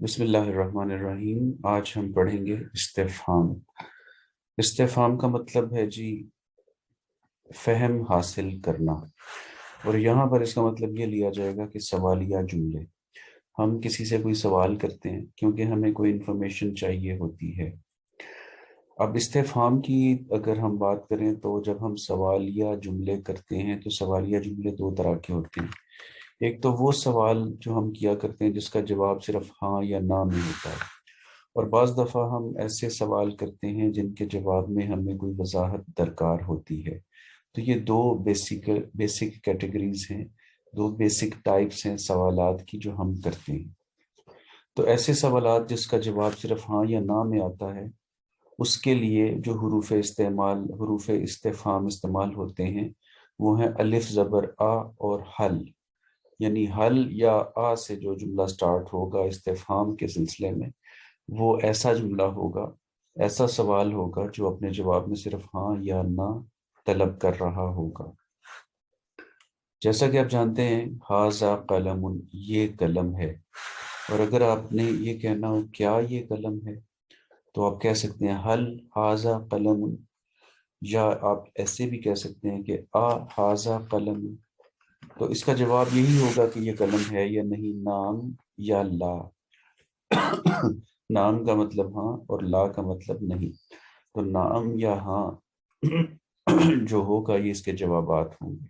بسم اللہ الرحمن الرحیم۔ آج ہم پڑھیں گے استفہام۔ استفہام کا مطلب ہے جی فہم حاصل کرنا، اور یہاں پر اس کا مطلب یہ لیا جائے گا کہ سوالیہ جملے۔ ہم کسی سے کوئی سوال کرتے ہیں کیونکہ ہمیں کوئی انفارمیشن چاہیے ہوتی ہے۔ اب استفہام کی اگر ہم بات کریں تو جب ہم سوالیہ جملے کرتے ہیں تو سوالیہ جملے دو طرح کے ہوتے ہیں۔ ایک تو وہ سوال جو ہم کیا کرتے ہیں جس کا جواب صرف ہاں یا نہ میں ہوتا ہے، اور بعض دفعہ ہم ایسے سوال کرتے ہیں جن کے جواب میں ہمیں کوئی وضاحت درکار ہوتی ہے۔ تو یہ دو بیسک کیٹیگریز ہیں، دو بیسک ٹائپس ہیں سوالات کی جو ہم کرتے ہیں۔ تو ایسے سوالات جس کا جواب صرف ہاں یا نہ میں آتا ہے، اس کے لیے جو حروف استفہام استعمال ہوتے ہیں وہ ہیں الف زبر آ اور حل۔ یعنی حل یا آ سے جو جملہ سٹارٹ ہوگا استفہام کے سلسلے میں، وہ ایسا جملہ ہوگا، ایسا سوال ہوگا جو اپنے جواب میں صرف ہاں یا نہ طلب کر رہا ہوگا۔ جیسا کہ آپ جانتے ہیں ھذا قلم، یہ قلم ہے، اور اگر آپ نے یہ کہنا ہو کیا یہ قلم ہے تو آپ کہہ سکتے ہیں حل ھذا قلم، یا آپ ایسے بھی کہہ سکتے ہیں کہ آ ھذا قلم۔ تو اس کا جواب یہی ہوگا کہ یہ قلم ہے یا نہیں، نعم یا لا۔ نعم کا مطلب ہاں اور لا کا مطلب نہیں، تو نعم یا ہاں جو ہوگا یہ اس کے جوابات ہوں گے۔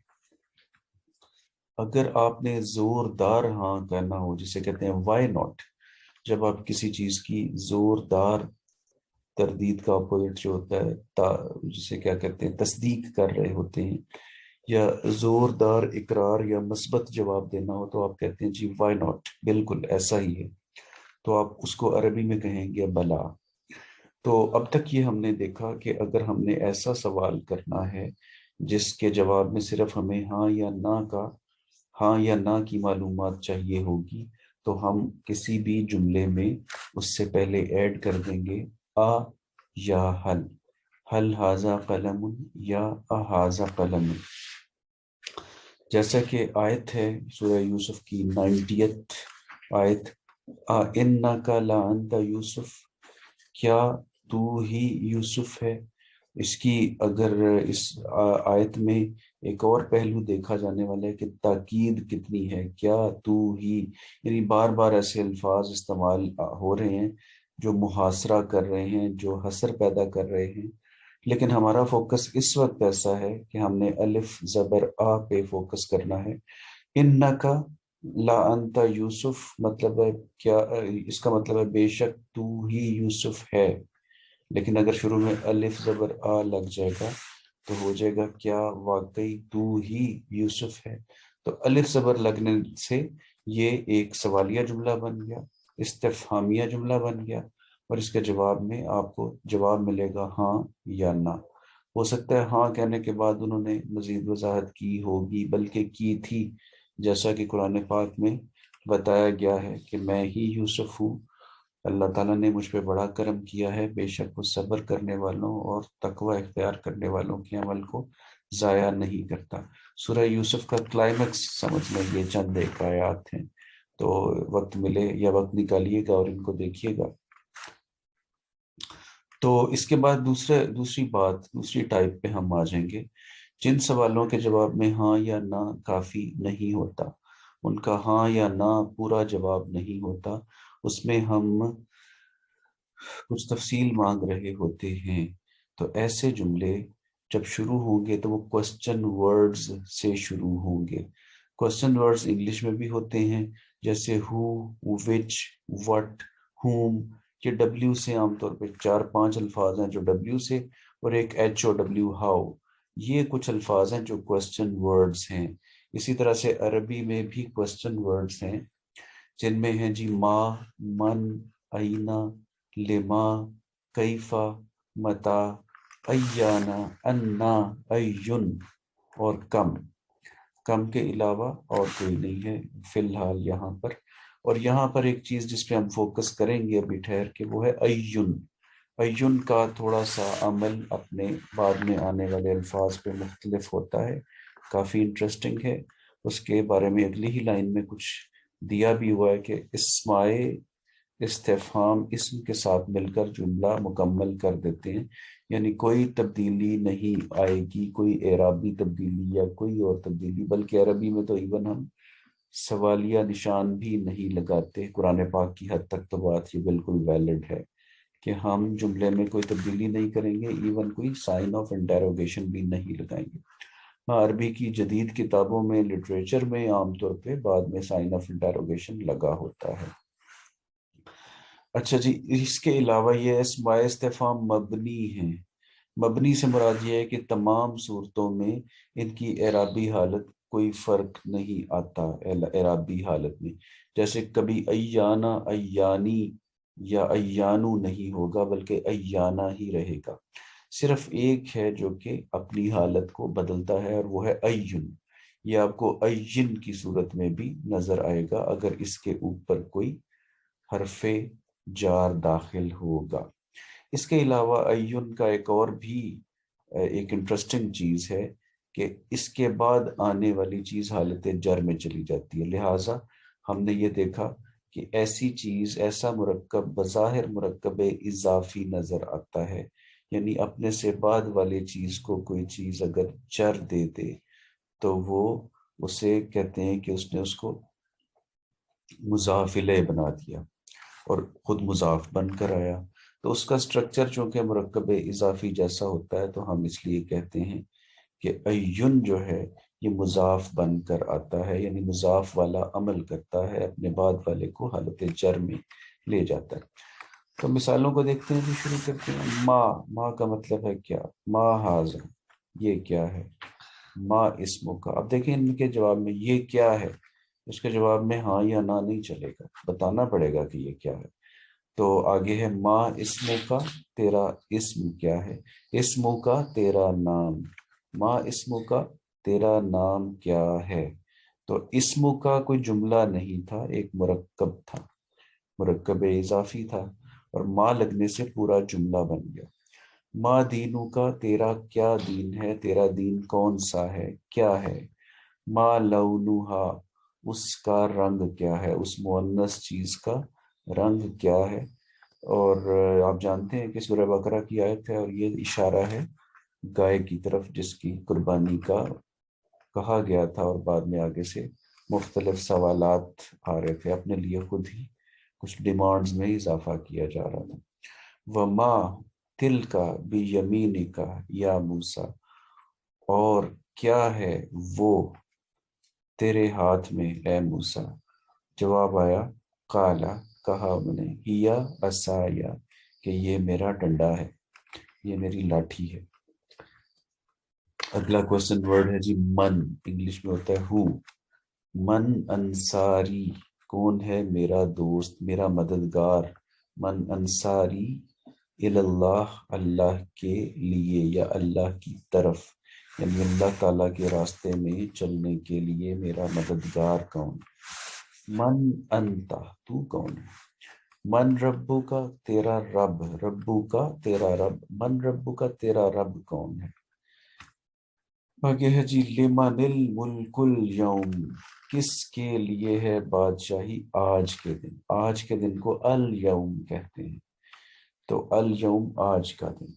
اگر آپ نے زوردار ہاں کہنا ہو، جسے کہتے ہیں وائی ناٹ، جب آپ کسی چیز کی زوردار تردید کا اپوزٹ جو ہوتا ہے جسے کیا کہتے ہیں تصدیق کر رہے ہوتے ہیں، یا زوردار اقرار یا مثبت جواب دینا ہو تو آپ کہتے ہیں جی وائی ناٹ، بالکل ایسا ہی ہے، تو آپ اس کو عربی میں کہیں گے بلا۔ تو اب تک یہ ہم نے دیکھا کہ اگر ہم نے ایسا سوال کرنا ہے جس کے جواب میں صرف ہمیں ہاں یا نہ کی معلومات چاہیے ہوگی، تو ہم کسی بھی جملے میں اس سے پہلے ایڈ کر دیں گے آ یا حل ھذا قلم یا اھذا قلم۔ جیسا کہ آیت ہے سورہ یوسف کی 90th آیت، انک لانت یوسف، کیا تو ہی یوسف ہے۔ اس کی اگر اس آیت میں ایک اور پہلو دیکھا جانے والا ہے کہ تاکید کتنی ہے، کیا تو ہی، یعنی بار بار ایسے الفاظ استعمال ہو رہے ہیں جو محاصرہ کر رہے ہیں، جو حصر پیدا کر رہے ہیں۔ لیکن ہمارا فوکس اس وقت ایسا ہے کہ ہم نے الف زبر آ پہ فوکس کرنا ہے۔ انکا لا انت یوسف مطلب ہے کیا، اس کا مطلب ہے بے شک تو ہی یوسف ہے، لیکن اگر شروع میں الف زبر آ لگ جائے گا تو ہو جائے گا کیا واقعی تو ہی یوسف ہے۔ تو الف زبر لگنے سے یہ ایک سوالیہ جملہ بن گیا، استفہامیہ جملہ بن گیا، اور اس کے جواب میں آپ کو جواب ملے گا ہاں یا نہ۔ ہو سکتا ہے ہاں کہنے کے بعد انہوں نے مزید وضاحت کی ہوگی، بلکہ کی تھی، جیسا کہ قرآن پاک میں بتایا گیا ہے کہ میں ہی یوسف ہوں، اللہ تعالیٰ نے مجھ پہ بڑا کرم کیا ہے، بے شک وہ صبر کرنے والوں اور تقوی اختیار کرنے والوں کے عمل کو ضائع نہیں کرتا۔ سورہ یوسف کا کلائمیکس سمجھ لیں، یہ چند ایک آیات ہیں، تو وقت ملے یا وقت نکالیے گا اور ان کو دیکھیے گا۔ تو اس کے بعد دوسری ٹائپ پہ ہم آ جائیں گے، جن سوالوں کے جواب میں ہاں یا نہ کافی نہیں ہوتا، ان کا ہاں یا نہ پورا جواب نہیں ہوتا، اس میں ہم کچھ تفصیل مانگ رہے ہوتے ہیں۔ تو ایسے جملے جب شروع ہوں گے تو وہ کوسچن ورڈز سے شروع ہوں گے۔ کوسچن ورڈز انگلش میں بھی ہوتے ہیں، جیسے ہو، وچ، وٹ، ہوم۔ یہ ڈبلیو سے عام طور پہ 4-5 الفاظ ہیں جو ڈبلیو سے، اور ایک ایچ او ڈبلیو، ہاؤ۔ یہ کچھ الفاظ ہیں جو کوسچن ورڈز ہیں۔ اسی طرح سے عربی میں بھی کوسچن ورڈز ہیں جن میں ہیں جی ما، من، اینا، لما، کیفا، متا، ایانا، انا، این، اور کم کے علاوہ اور کوئی نہیں ہے فی الحال یہاں پر۔ اور یہاں پر ایک چیز جس پہ ہم فوکس کریں گے ابھی ٹھہر کے، وہ ہے این۔ این کا تھوڑا سا عمل اپنے بعد میں آنے والے الفاظ پہ مختلف ہوتا ہے، کافی انٹرسٹنگ ہے۔ اس کے بارے میں اگلی ہی لائن میں کچھ دیا بھی ہوا ہے کہ استفہام اسم کے ساتھ مل کر جملہ مکمل کر دیتے ہیں، یعنی کوئی تبدیلی نہیں آئے گی، کوئی اعرابی تبدیلی یا کوئی اور تبدیلی، بلکہ عربی میں تو ایون ہم سوالیہ نشان بھی نہیں لگاتے۔ قرآن پاک کی حد تک تو بات یہ بالکل ویلڈ ہے کہ ہم جملے میں کوئی تبدیلی نہیں کریں گے، ایون کوئی سائن آف انٹیروگیشن بھی نہیں لگائیں گے۔ ہاں، عربی کی جدید کتابوں میں، لٹریچر میں عام طور پہ بعد میں سائن آف انٹیروگیشن لگا ہوتا ہے۔ اچھا جی، اس کے علاوہ یہ اسماء استفہام مبنی ہیں۔ مبنی سے مراد یہ ہے کہ تمام صورتوں میں ان کی اعرابی حالت کوئی فرق نہیں آتا اعرابی حالت میں، جیسے کبھی ایانا ایانی یا ایانو نہیں ہوگا بلکہ ایانا ہی رہے گا۔ صرف ایک ہے جو کہ اپنی حالت کو بدلتا ہے اور وہ ہے ایون۔ یہ آپ کو ایین کی صورت میں بھی نظر آئے گا اگر اس کے اوپر کوئی حرف جار داخل ہوگا۔ اس کے علاوہ ایون کا ایک اور بھی ایک انٹرسٹنگ چیز ہے کہ اس کے بعد آنے والی چیز حالت جر میں چلی جاتی ہے، لہٰذا ہم نے یہ دیکھا کہ ایسی چیز، ایسا مرکب بظاہر مرکب اضافی نظر آتا ہے، یعنی اپنے سے بعد والی چیز کو کوئی چیز اگر جر دے دے تو وہ اسے کہتے ہیں کہ اس نے اس کو مضاف الیہ بنا دیا اور خود مضاف بن کر آیا۔ تو اس کا سٹرکچر چونکہ مرکب اضافی جیسا ہوتا ہے تو ہم اس لیے کہتے ہیں کہ ایون جو ہے یہ مضاف بن کر آتا ہے، یعنی مضاف والا عمل کرتا ہے، اپنے بعد والے کو حالت جر میں لے جاتا ہے۔ تو مثالوں کو دیکھتے ہیں جی، شروع کرتے ہیں۔ ما کا مطلب ہے کیا؟ ما ھذا، یہ کیا ہے؟ ما اسمو کا، اب دیکھیں ان کے جواب میں یہ کیا ہے، اس کے جواب میں ہاں یا نہ نہیں چلے گا، بتانا پڑے گا کہ یہ کیا ہے۔ تو آگے ہے ما اسمو کا، تیرا اسم کیا ہے؟ اسمو کا تیرا نام، ما اسمو کا تیرا نام کیا ہے؟ تو اسمو کا کوئی جملہ نہیں تھا، ایک مرکب تھا، مرکب اضافی تھا، اور ما لگنے سے پورا جملہ بن گیا۔ ما دینو کا، تیرا کیا دین ہے، تیرا دین کون سا ہے، کیا ہے؟ ما لونہا، اس کا رنگ کیا ہے، اس مؤنث چیز کا رنگ کیا ہے؟ اور آپ جانتے ہیں کہ سورہ بقرہ کی آیت ہے اور یہ اشارہ ہے گائے کی طرف جس کی قربانی کا کہا گیا تھا، اور بعد میں آگے سے مختلف سوالات آ رہے تھے، اپنے لیے خود ہی کچھ ڈیمانڈز میں اضافہ کیا جا رہا تھا۔ وما تلکا بیمینکا یا موسیٰ، اور کیا ہے وہ تیرے ہاتھ میں اے موسیٰ؟ جواب آیا قالا، کہا انہوں نے، ہیا عصایا، کہ یہ میرا ڈنڈا ہے، یہ میری لاٹھی ہے۔ اگلا کوسچن ورڈ ہے جی من، انگلش میں ہوتا ہے ہو۔ من انصاری، کون ہے میرا دوست، میرا مددگار؟ من انصاری اللہ، اللہ کے لیے یا اللہ کی طرف، یعنی اللہ تعالیٰ کے راستے میں چلنے کے لیے میرا مددگار کون؟ من انتا، تو کون ہے؟ من ربو کا، تیرا رب، ربو کا تیرا رب، من ربو کا تیرا رب کون ہے؟ آگے ہے جی لمن الملک اليوم، کس کے لیے ہے بادشاہی آج کے دن؟ آج کے دن کو الیوم کہتے ہیں، تو الیوم آج کا دن۔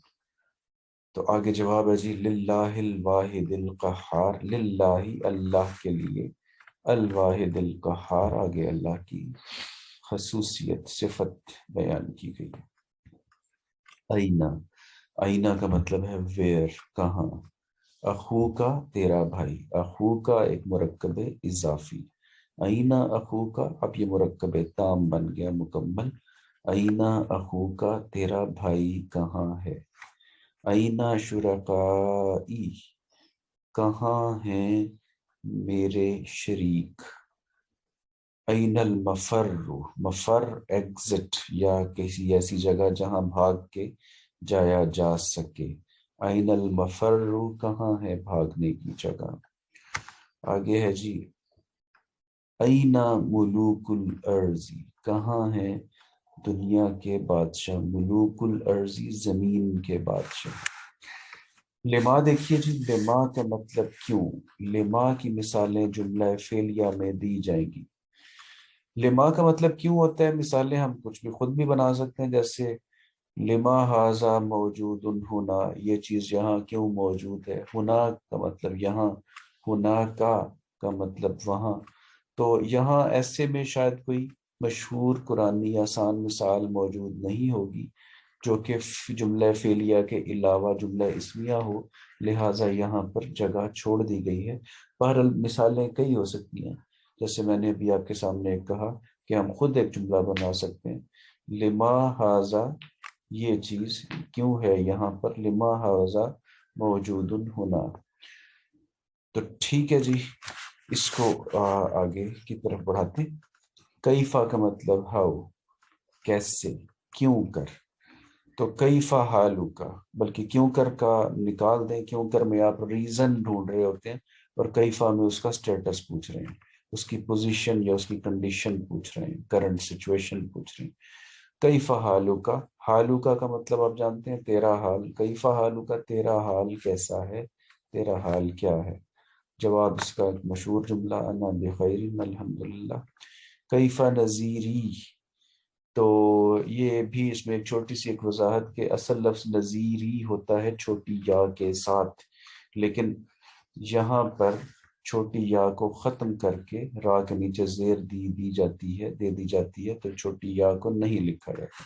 تو آگے جواب ہے جی للہ الواحد القہار، للہ اللہ کے لیے، الواحد القہار آگے اللہ کی خصوصیت صفت بیان کی گئی ہے۔ اینا، اینا کا مطلب ہے ویر، کہاں؟ اخو کا تیرا بھائی، اخو کا ایک مرکب اضافی، اینا اخو کا، اب یہ مرکب تام بن گیا مکمل، اینا اخو کا تیرا بھائی کہاں ہے؟ اینا شرکائی، کہاں ہیں میرے شریک؟ این المفر، مفر ایگزٹ یا کسی ایسی جگہ جہاں بھاگ کے جایا جا سکے، این المفر، کہاں ہے بھاگنے کی جگہ؟ آگے ہے جی اینا ملوک الارض، کہاں ہے دنیا کے بادشاہ، ملوک الارض زمین کے بادشاہ۔ لما دیکھیے جی، لما کا مطلب کیوں، لما کی مثالیں جملہ فعلیہ میں دی جائیں گی۔ لما کا مطلب کیوں ہوتا ہے، مثالیں ہم کچھ بھی خود بھی بنا سکتے ہیں، جیسے لما ہاذا موجود ہونا، یہ چیز یہاں کیوں موجود ہے، ہونا کا مطلب یہاں، ہونا کا مطلب وہاں۔ تو یہاں ایسے میں شاید کوئی مشہور قرآنی آسان مثال موجود نہیں ہوگی جو کہ جملہ فعلیہ کے علاوہ جملہ اسمیہ ہو، لہٰذا یہاں پر جگہ چھوڑ دی گئی ہے۔ بہرحال مثالیں کئی ہو سکتی ہیں، جیسے میں نے ابھی آپ کے سامنے کہا کہ ہم خود ایک جملہ بنا سکتے ہیں، لما ہاذا، یہ چیز کیوں ہے یہاں پر، لما ہاذا موجود ہونا۔ تو ٹھیک ہے جی، اس کو آگے کی طرف بڑھاتے ہیں۔ کیفا کا مطلب ہاؤ، کیسے، کیوں کر۔ تو کیفا حالو کا، بلکہ کیوں کر کا نکال دیں، کیوں کر میں آپ ریزن ڈھونڈ رہے ہوتے ہیں، اور کیفا میں اس کا سٹیٹس پوچھ رہے ہیں، اس کی پوزیشن یا اس کی کنڈیشن پوچھ رہے ہیں، کرنٹ سچویشن پوچھ رہے ہیں۔ کیفا حالو کا مطلب آپ جانتے ہیں تیرا حال، کیفا حالو کا تیرا حال کیسا ہے، تیرا حال کیا ہے۔ جواب اس کا ایک مشہور جملہ، انا بخیر الحمدللہ۔ کیفا نذیری، تو یہ بھی اس میں ایک چھوٹی سی ایک وضاحت کہ اصل لفظ نذیری ہوتا ہے چھوٹی یا کے ساتھ، لیکن یہاں پر چھوٹی یا کو ختم کر کے را کے نیچے زیر دی جاتی ہے، دے دی جاتی ہے، تو چھوٹی یا کو نہیں لکھا جاتا۔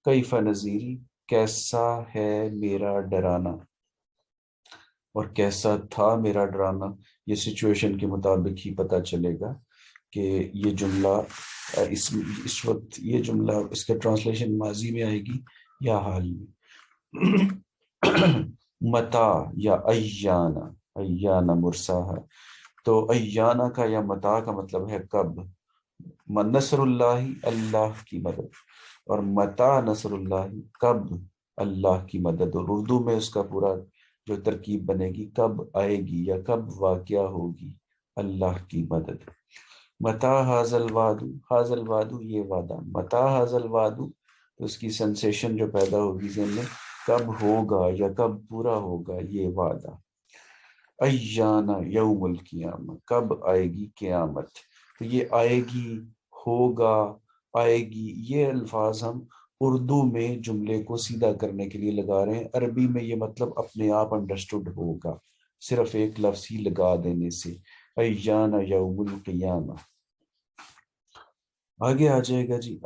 کیفا نذیری، کیسا ہے میرا ڈرانا، اور کیسا تھا میرا ڈرانا، یہ سچویشن کے مطابق ہی پتہ چلے گا کہ یہ جملہ اس وقت یہ جملہ اس کا ٹرانسلیشن ماضی میں آئے گی یا حال میں۔ متا یا ایانا، ایانا مرساہا، تو ایانا کا یا متا کا مطلب ہے کب۔ نصر اللہ، اللہ کی مدد، اور متا نصر اللہ، کب اللہ کی مدد، اور اردو میں اس کا پورا جو ترکیب بنے گی، کب آئے گی یا کب واقعہ ہوگی اللہ کی مدد۔ متا حاضل وعدو، حاضل وعدو یہ وعدہ، متا حاضل وعدو، تو اس کی سنسیشن جو پیدا ہوگی ذہن میں، کب ہوگا یا کب پورا ہوگا یہ وعدہ۔ ایانا یوم القیامہ، کب آئے گی قیامت، تو یہ آئے گی، ہوگا، آئے گی، یہ الفاظ ہم اردو میں جملے کو سیدھا کرنے کے لیے لگا رہے ہیں، عربی میں یہ مطلب اپنے آپ انڈرسٹوڈ ہوگا صرف ایک لفظ ہی لگا دینے سے، ایانا یوم القیامہ۔ آگے آ جائے گا جی،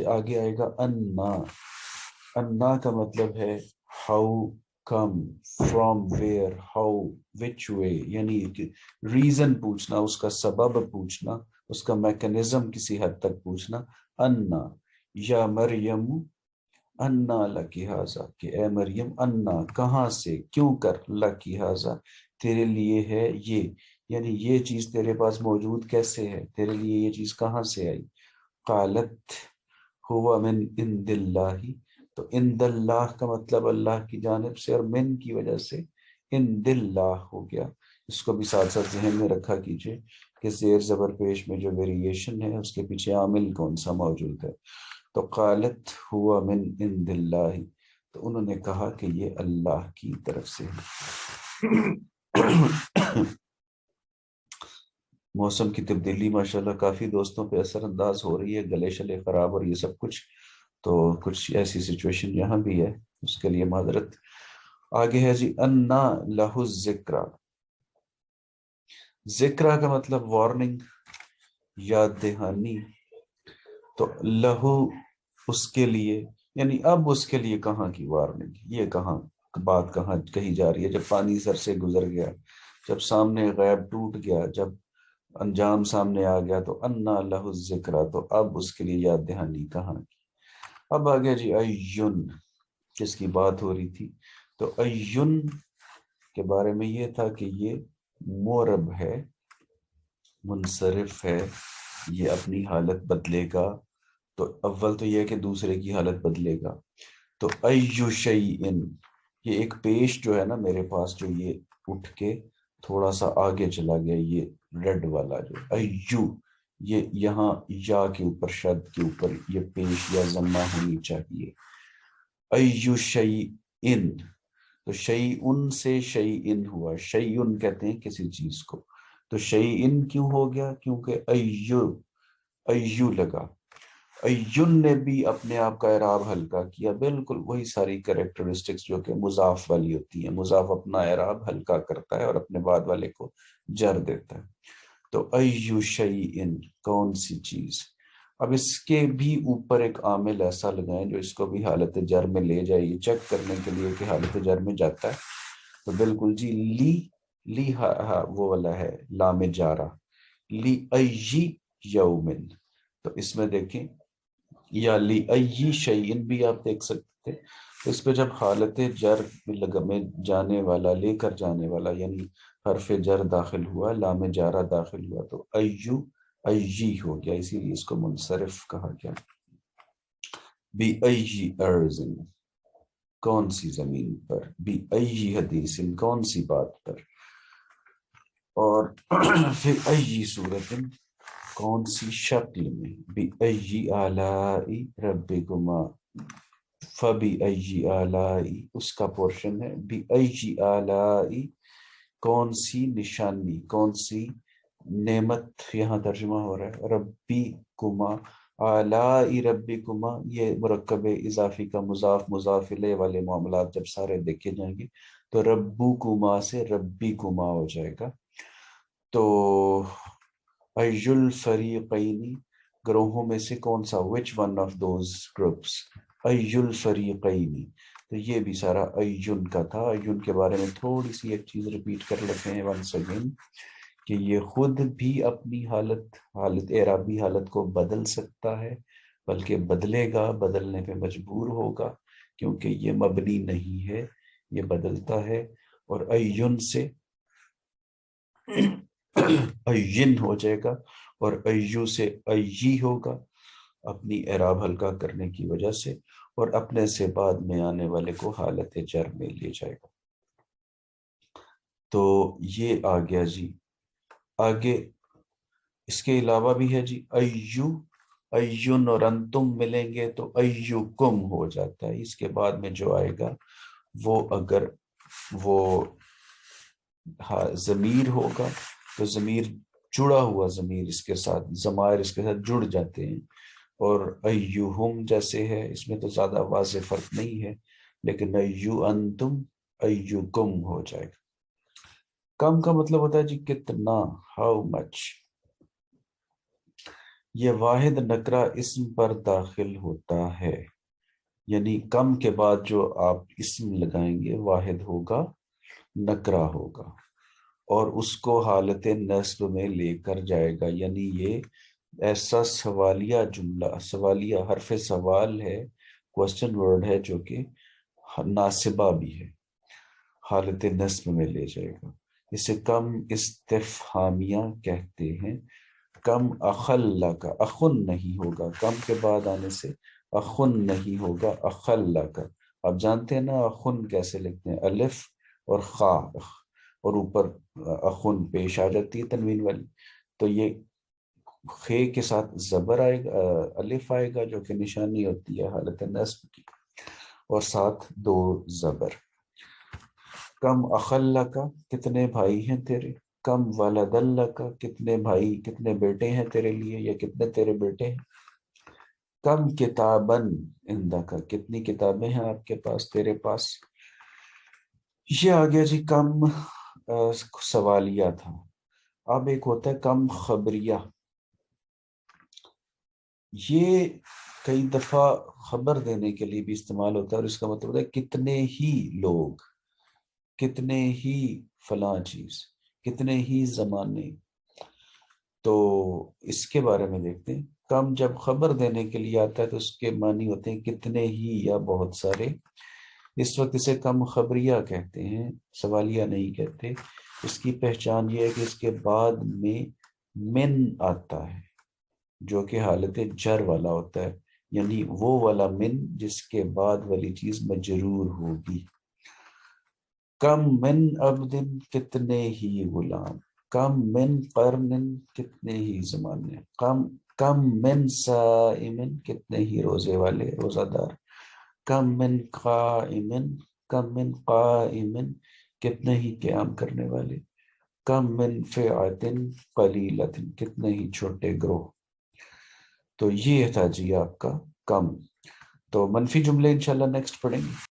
آگے آئے گا انا، انا کا مطلب ہے how come, from where, how, which way, یعنی ریزن پوچھنا، اس کا سبب پوچھنا، اس کا میکنزم کسی حد تک پوچھنا۔ انا یا مریم، انا لکی ھذا، کہ اے مریم، انا کہاں سے، کیوں کر، لکی ھذا تیرے لیے ہے یہ، یعنی یہ چیز تیرے پاس موجود کیسے ہے، تیرے لیے یہ چیز کہاں سے آئی۔ قالت ہوا من عند اللہ، تو عند اللہ کا مطلب اللہ کی جانب سے، اور من کی وجہ سے عند اللہ ہو گیا۔ اس کو بھی ساتھ ساتھ ذہن میں رکھا کیجئے کہ زیر زبر پیش میں جو ویریشن ہے اس کے پیچھے عامل کون سا موجود ہے۔ تو قالت ہوا من عند اللہ، تو انہوں نے کہا کہ یہ اللہ کی طرف سے ہے۔ موسم کی تبدیلی ماشاءاللہ کافی دوستوں پہ اثر انداز ہو رہی ہے، گلے شلے خراب اور یہ سب کچھ، تو کچھ ایسی سچویشن یہاں بھی ہے، اس کے لیے معذرت۔ آگے ہے جی انا لہو الذکرہ، ذکرہ کا مطلب وارننگ، یاد دہانی، تو لہو اس کے لیے، یعنی اب اس کے لیے کہاں کی وارننگ، یہ کہاں بات کہاں کہی جا رہی ہے، جب پانی سر سے گزر گیا، جب سامنے غیب ٹوٹ گیا، جب انجام سامنے آ گیا، تو انا لہو الذکرہ، تو اب اس کے لیے یاد دہانی کہاں کی۔ اب آگے جی ایون، جس کی بات ہو رہی تھی، تو ایون کے بارے میں یہ تھا کہ یہ مورب ہے، منصرف ہے، یہ اپنی حالت بدلے گا، تو اول تو یہ ہے کہ دوسرے کی حالت بدلے گا۔ تو ایو شیئن، یہ ایک پیش جو ہے نا میرے پاس، جو یہ اٹھ کے تھوڑا سا آگے چلا گیا، یہ ریڈ والا جو ایو، یہ یہاں یا کے اوپر، شد کے اوپر یہ پیش یا ضمہ ہونی چاہیے۔ ایو شیئن، تو شیئن سے شیئن ہوا، شیئن کہتے ہیں کسی چیز کو، تو شیئن کیوں ہو گیا، کیونکہ ایو ایو لگا. ایون نے بھی اپنے آپ کا اعراب ہلکا کیا، بالکل وہی ساری کریکٹرسٹکس جو کہ مضاف والی ہوتی ہیں. مضاف اپنا اعراب ہلکا کرتا ہے اور اپنے بعد والے کو جر دیتا ہے. تو ایو شیئن کون سی چیز. اب اس کے بھی اوپر ایک عامل ایسا لگائیں جو اس کو بھی حالت جر میں لے جائے، یہ چیک کرنے کے لیے کہ حالت جر میں جاتا ہے. تو بالکل جی، لی وہ والا ہے لام جارہ، لی ای یومن. تو اس میں دیکھیں، یا لی ای شیئن بھی آپ دیکھ سکتے تھے. اس پہ جب حالت جر میں جانے والا، لے کر جانے والا، یعنی حرف جر داخل ہوا، لام جارہ داخل ہوا، تو ایو ایجی ہو گیا، اسی لیے اس کو منصرف کہا گیا. بی ایجی ارزن کون سی زمین پر، بی ایجی حدیث کون سی بات پر، اور پھر ایجی صورت کون سی شکل میں، بی ایجی آلائی ربکما، فبی ایجی آلائی اس کا پورشن ہے. بی ایجی آلائی کون سی نشانی، کون سی نعمت، یہاں ترجمہ ہو رہا ہے ربی کما، آلائی ربی کما، یہ مرکب اضافی کا مضاف مضاف الیہ والے معاملات جب سارے دیکھے جائیں گے تو ربو کما سے ربی کما ہو جائے گا. تو ایج الفریقین گروہوں میں سے کون سا، which one of those groups، ایج الفریقین. تو یہ بھی سارا ایجن کا تھا. ایجن کے بارے میں تھوڑی سی ایک چیز ریپیٹ کر لیتے ہیں ونس اگین، کہ یہ خود بھی اپنی حالت اعرابی حالت کو بدل سکتا ہے، بلکہ بدلے گا، بدلنے پہ مجبور ہوگا، کیونکہ یہ مبنی نہیں ہے، یہ بدلتا ہے. اور ایجن سے ایجن ہو جائے گا، اور ایو سے ایجی ہوگا اپنی اعراب ہلکا کرنے کی وجہ سے، اور اپنے سے بعد میں آنے والے کو حالت جر میں لے جائے گا. تو یہ آ گیا جی. آگے اس کے علاوہ بھی ہے جی ایو، ایون اور انتم ملیں گے تو ایو کم ہو جاتا ہے. اس کے بعد میں جو آئے گا وہ اگر وہ ضمیر ہوگا تو ضمیر جڑا ہوا ضمیر اس کے ساتھ، ضمائر اس کے ساتھ جڑ جاتے ہیں. اور ایوہم جیسے ہے، اس میں تو زیادہ واضح فرق نہیں ہے، لیکن ایو انتم ایوکم ہو جائے گا. کم کا مطلب ہوتا ہے جی کتنا، ہاؤ مچ. یہ واحد نکرہ اسم پر داخل ہوتا ہے، یعنی کم کے بعد جو آپ اسم لگائیں گے واحد ہوگا، نکرہ ہوگا، اور اس کو حالت نصب میں لے کر جائے گا. یعنی یہ ایسا سوالیہ جملہ، سوالیہ حرف سوال ہے، کوسچن ورڈ ہے، جو کہ ناصبہ بھی ہے، حالت نصب میں لے جائے گا. اسے کم استفہامیہ کہتے ہیں. کم اخلا کا، اخن نہیں ہوگا، کم کے بعد آنے سے اخن نہیں ہوگا، اخلا کا. آپ جانتے ہیں نا اخن کیسے لکھتے ہیں، الف اور خا، اور اوپر اخن پیش آ جاتی ہے تنوین والی. تو یہ خے کے ساتھ زبر آئے گا، الف آئے گا جو کہ نشانی ہوتی ہے حالت نصب کی، اور ساتھ دو زبر. کم اخلا کا کتنے بھائی ہیں تیرے، کم ولد اللہ کا کتنے بھائی، کتنے بیٹے ہیں تیرے لیے، یا کتنے تیرے بیٹے ہیں. کم کتابن عندہ کا کتنی کتابیں ہیں آپ کے پاس، تیرے پاس. یہ آ گیا جی کم سوالیہ تھا. اب ایک ہوتا ہے کم خبریہ. یہ کئی دفعہ خبر دینے کے لیے بھی استعمال ہوتا ہے، اور اس کا مطلب ہے کتنے ہی لوگ، کتنے ہی فلاں چیز، کتنے ہی زمانے. تو اس کے بارے میں دیکھتے ہیں. کم جب خبر دینے کے لیے آتا ہے تو اس کے معنی ہوتے ہیں کتنے ہی یا بہت سارے. اس وقت اسے کم خبریہ کہتے ہیں، سوالیہ نہیں کہتے. اس کی پہچان یہ ہے کہ اس کے بعد میں من آتا ہے جو کہ حالت جر والا ہوتا ہے، یعنی وہ والا من جس کے بعد والی چیز مجرور ہوگی. کم من عبدن کتنے ہی غلام، کم من قرن کتنے ہی زمانے، کم من صائمن کتنے ہی روزے والے، روزہ دار. کم من قائمن، کم من قائمن کتنے ہی قیام کرنے والے. کم من فئۃ قلیلۃ کتنے ہی چھوٹے گروہ. تو یہ تھا جی آپ کا کم. تو منفی جملے انشاءاللہ نیکسٹ پڑھیں گے.